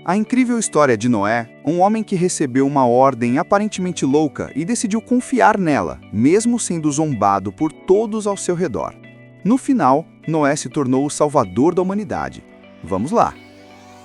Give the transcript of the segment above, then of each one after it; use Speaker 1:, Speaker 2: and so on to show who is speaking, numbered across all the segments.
Speaker 1: A incrível história de Noé, um homem que recebeu uma ordem aparentemente louca e decidiu confiar nela, mesmo sendo zombado por todos ao seu redor. No final, Noé se tornou o salvador da humanidade. Vamos lá!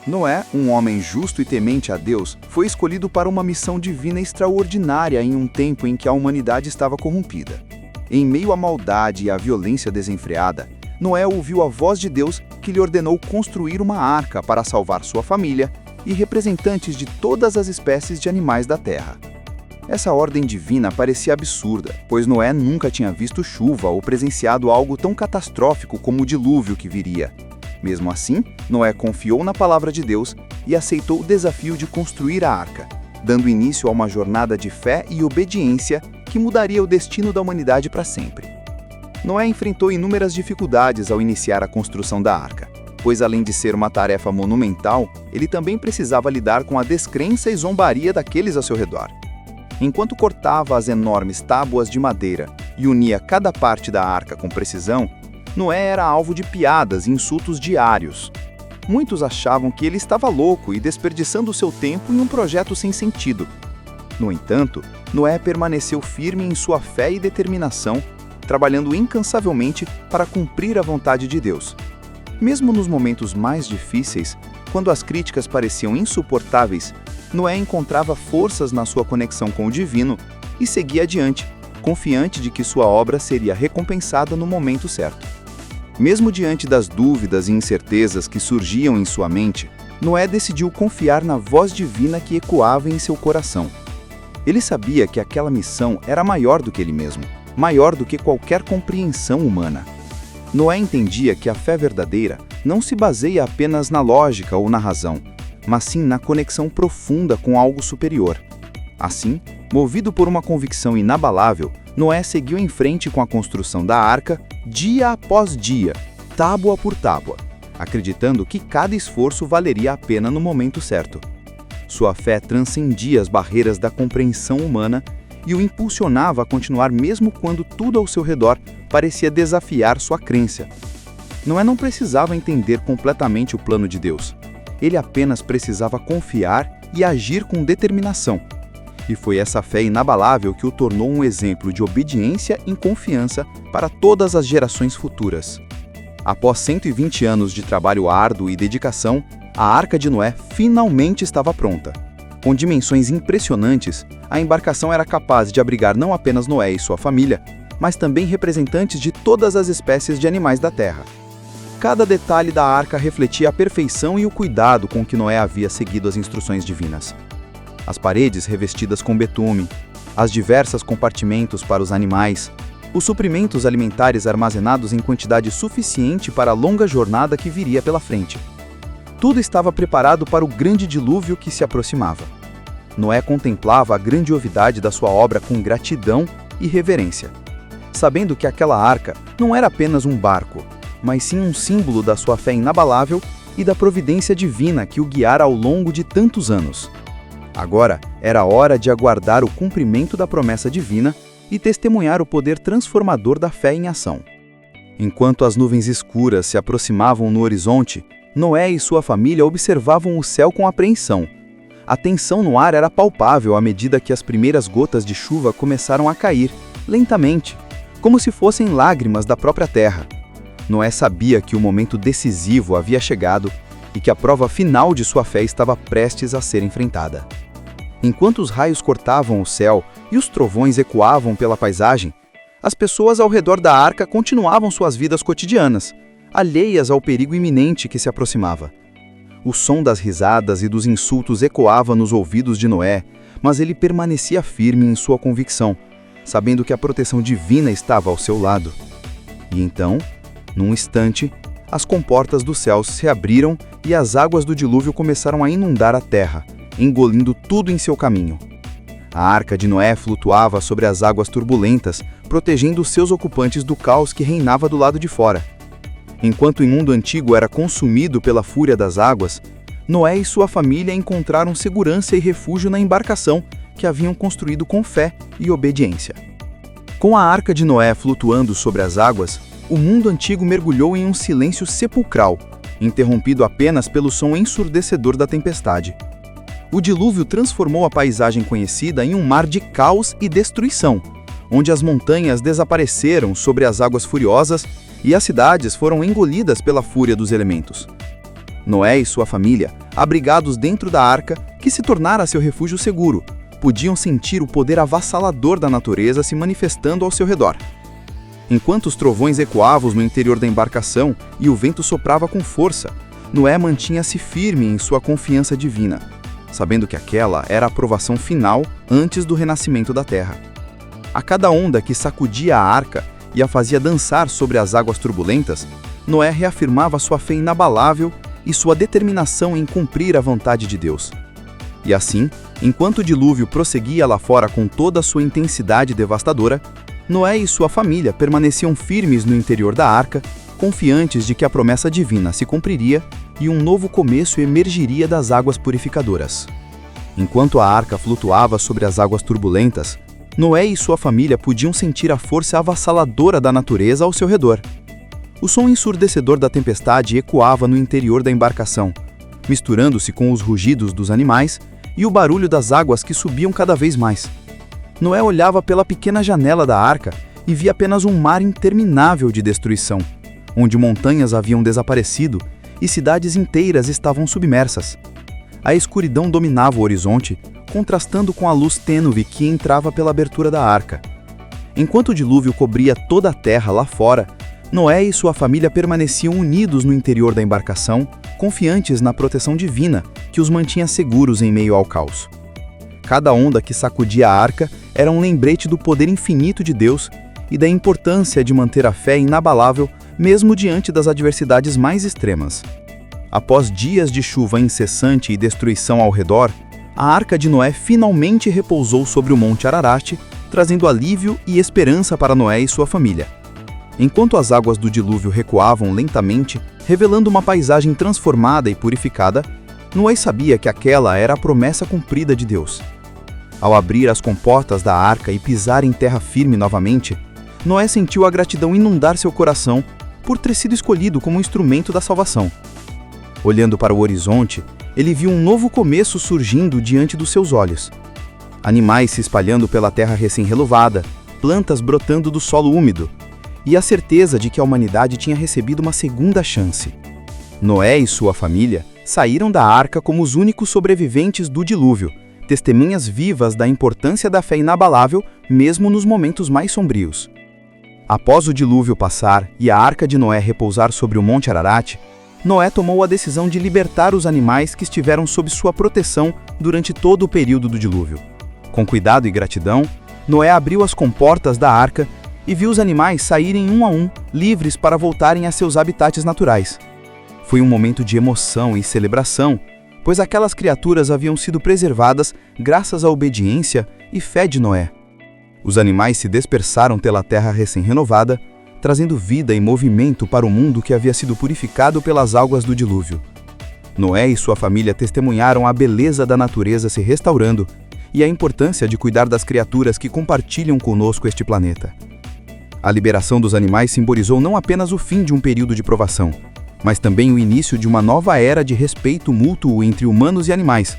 Speaker 1: Noé, um homem justo e temente a Deus, foi escolhido para uma missão divina extraordinária em um tempo em que a humanidade estava corrompida. Em meio à maldade e à violência desenfreada, Noé ouviu a voz de Deus que lhe ordenou construir uma arca para salvar sua família e representantes de todas as espécies de animais da terra. Essa ordem divina parecia absurda, pois Noé nunca tinha visto chuva ou presenciado algo tão catastrófico como o dilúvio que viria. Mesmo assim, Noé confiou na palavra de Deus e aceitou o desafio de construir a arca, dando início a uma jornada de fé e obediência que mudaria o destino da humanidade para sempre. Noé enfrentou inúmeras dificuldades ao iniciar a construção da arca, pois além de ser uma tarefa monumental, ele também precisava lidar com a descrença e zombaria daqueles ao seu redor. Enquanto cortava as enormes tábuas de madeira e unia cada parte da arca com precisão, Noé era alvo de piadas e insultos diários. Muitos achavam que ele estava louco e desperdiçando seu tempo em um projeto sem sentido. No entanto, Noé permaneceu firme em sua fé e determinação, trabalhando incansavelmente para cumprir a vontade de Deus. Mesmo nos momentos mais difíceis, quando as críticas pareciam insuportáveis, Noé encontrava forças na sua conexão com o divino e seguia adiante, confiante de que sua obra seria recompensada no momento certo. Mesmo diante das dúvidas e incertezas que surgiam em sua mente, Noé decidiu confiar na voz divina que ecoava em seu coração. Ele sabia que aquela missão era maior do que ele mesmo, maior do que qualquer compreensão humana. Noé entendia que a fé verdadeira não se baseia apenas na lógica ou na razão, mas sim na conexão profunda com algo superior. Assim, movido por uma convicção inabalável, Noé seguiu em frente com a construção da arca, dia após dia, tábua por tábua, acreditando que cada esforço valeria a pena no momento certo. Sua fé transcendia as barreiras da compreensão humana e o impulsionava a continuar mesmo quando tudo ao seu redor parecia desafiar sua crença. Noé não precisava entender completamente o plano de Deus. Ele apenas precisava confiar e agir com determinação. E foi essa fé inabalável que o tornou um exemplo de obediência e confiança para todas as gerações futuras. Após 120 anos de trabalho árduo e dedicação, a Arca de Noé finalmente estava pronta. Com dimensões impressionantes, a embarcação era capaz de abrigar não apenas Noé e sua família, mas também representantes de todas as espécies de animais da Terra. Cada detalhe da arca refletia a perfeição e o cuidado com que Noé havia seguido as instruções divinas. As paredes revestidas com betume, as diversas compartimentos para os animais, os suprimentos alimentares armazenados em quantidade suficiente para a longa jornada que viria pela frente. Tudo estava preparado para o grande dilúvio que se aproximava. Noé contemplava a grandiosidade da sua obra com gratidão e reverência, sabendo que aquela arca não era apenas um barco, mas sim um símbolo da sua fé inabalável e da providência divina que o guiara ao longo de tantos anos. Agora era hora de aguardar o cumprimento da promessa divina e testemunhar o poder transformador da fé em ação. Enquanto as nuvens escuras se aproximavam no horizonte, Noé e sua família observavam o céu com apreensão. A tensão no ar era palpável à medida que as primeiras gotas de chuva começaram a cair, lentamente, como se fossem lágrimas da própria terra. Noé sabia que o momento decisivo havia chegado e que a prova final de sua fé estava prestes a ser enfrentada. Enquanto os raios cortavam o céu e os trovões ecoavam pela paisagem, as pessoas ao redor da arca continuavam suas vidas cotidianas, alheias ao perigo iminente que se aproximava. O som das risadas e dos insultos ecoava nos ouvidos de Noé, mas ele permanecia firme em sua convicção, sabendo que a proteção divina estava ao seu lado. E então, num instante, as comportas dos céus se abriram e as águas do dilúvio começaram a inundar a terra, engolindo tudo em seu caminho. A arca de Noé flutuava sobre as águas turbulentas, protegendo os seus ocupantes do caos que reinava do lado de fora. Enquanto o mundo antigo era consumido pela fúria das águas, Noé e sua família encontraram segurança e refúgio na embarcação que haviam construído com fé e obediência. Com a arca de Noé flutuando sobre as águas, o mundo antigo mergulhou em um silêncio sepulcral, interrompido apenas pelo som ensurdecedor da tempestade. O dilúvio transformou a paisagem conhecida em um mar de caos e destruição, onde as montanhas desapareceram sobre as águas furiosas e as cidades foram engolidas pela fúria dos elementos. Noé e sua família, abrigados dentro da arca, que se tornara seu refúgio seguro, podiam sentir o poder avassalador da natureza se manifestando ao seu redor. Enquanto os trovões ecoavam no interior da embarcação e o vento soprava com força, Noé mantinha-se firme em sua confiança divina, sabendo que aquela era a aprovação final antes do renascimento da terra. A cada onda que sacudia a arca e a fazia dançar sobre as águas turbulentas, Noé reafirmava sua fé inabalável e sua determinação em cumprir a vontade de Deus. E assim, enquanto o dilúvio prosseguia lá fora com toda a sua intensidade devastadora, Noé e sua família permaneciam firmes no interior da arca, confiantes de que a promessa divina se cumpriria e um novo começo emergiria das águas purificadoras. Enquanto a arca flutuava sobre as águas turbulentas, Noé e sua família podiam sentir a força avassaladora da natureza ao seu redor. O som ensurdecedor da tempestade ecoava no interior da embarcação, misturando-se com os rugidos dos animais e o barulho das águas que subiam cada vez mais. Noé olhava pela pequena janela da arca e via apenas um mar interminável de destruição, onde montanhas haviam desaparecido e cidades inteiras estavam submersas. A escuridão dominava o horizonte, contrastando com a luz tênue que entrava pela abertura da arca. Enquanto o dilúvio cobria toda a terra lá fora, Noé e sua família permaneciam unidos no interior da embarcação, confiantes na proteção divina que os mantinha seguros em meio ao caos. Cada onda que sacudia a arca era um lembrete do poder infinito de Deus e da importância de manter a fé inabalável mesmo diante das adversidades mais extremas. Após dias de chuva incessante e destruição ao redor, a arca de Noé finalmente repousou sobre o Monte Ararat, trazendo alívio e esperança para Noé e sua família. Enquanto as águas do dilúvio recuavam lentamente, revelando uma paisagem transformada e purificada, Noé sabia que aquela era a promessa cumprida de Deus. Ao abrir as comportas da arca e pisar em terra firme novamente, Noé sentiu a gratidão inundar seu coração por ter sido escolhido como instrumento da salvação. Olhando para o horizonte, ele viu um novo começo surgindo diante dos seus olhos. Animais se espalhando pela terra recém-reluvada, plantas brotando do solo úmido, e a certeza de que a humanidade tinha recebido uma segunda chance. Noé e sua família saíram da arca como os únicos sobreviventes do dilúvio, testemunhas vivas da importância da fé inabalável, mesmo nos momentos mais sombrios. Após o dilúvio passar e a arca de Noé repousar sobre o Monte Ararat, Noé tomou a decisão de libertar os animais que estiveram sob sua proteção durante todo o período do dilúvio. Com cuidado e gratidão, Noé abriu as comportas da arca e viu os animais saírem um a um, livres para voltarem a seus habitats naturais. Foi um momento de emoção e celebração, pois aquelas criaturas haviam sido preservadas graças à obediência e fé de Noé. Os animais se dispersaram pela terra recém-renovada, trazendo vida e movimento para o mundo que havia sido purificado pelas águas do dilúvio. Noé e sua família testemunharam a beleza da natureza se restaurando e a importância de cuidar das criaturas que compartilham conosco este planeta. A liberação dos animais simbolizou não apenas o fim de um período de provação, mas também o início de uma nova era de respeito mútuo entre humanos e animais,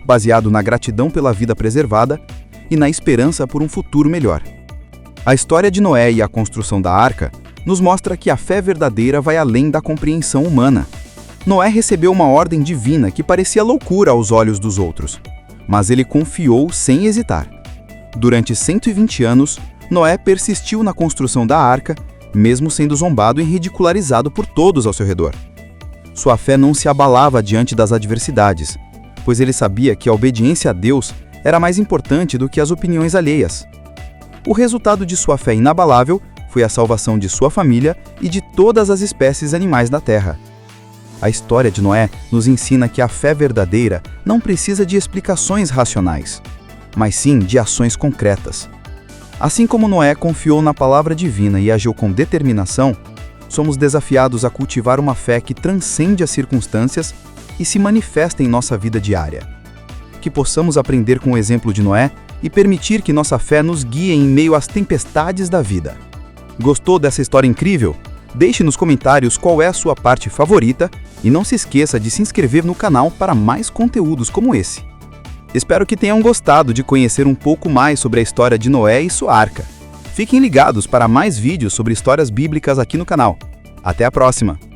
Speaker 1: baseado na gratidão pela vida preservada e na esperança por um futuro melhor. A história de Noé e a construção da arca nos mostra que a fé verdadeira vai além da compreensão humana. Noé recebeu uma ordem divina que parecia loucura aos olhos dos outros, mas ele confiou sem hesitar. Durante 120 anos, Noé persistiu na construção da arca, mesmo sendo zombado e ridicularizado por todos ao seu redor. Sua fé não se abalava diante das adversidades, pois ele sabia que a obediência a Deus era mais importante do que as opiniões alheias. O resultado de sua fé inabalável foi a salvação de sua família e de todas as espécies animais da terra. A história de Noé nos ensina que a fé verdadeira não precisa de explicações racionais, mas sim de ações concretas. Assim como Noé confiou na palavra divina e agiu com determinação, somos desafiados a cultivar uma fé que transcende as circunstâncias e se manifesta em nossa vida diária. Que possamos aprender com o exemplo de Noé e permitir que nossa fé nos guie em meio às tempestades da vida. Gostou dessa história incrível? Deixe nos comentários qual é a sua parte favorita E não se esqueça de se inscrever no canal para mais conteúdos como esse. Espero que tenham gostado de conhecer um pouco mais sobre a história de Noé e sua arca. Fiquem ligados para mais vídeos sobre histórias bíblicas aqui no canal. Até a próxima!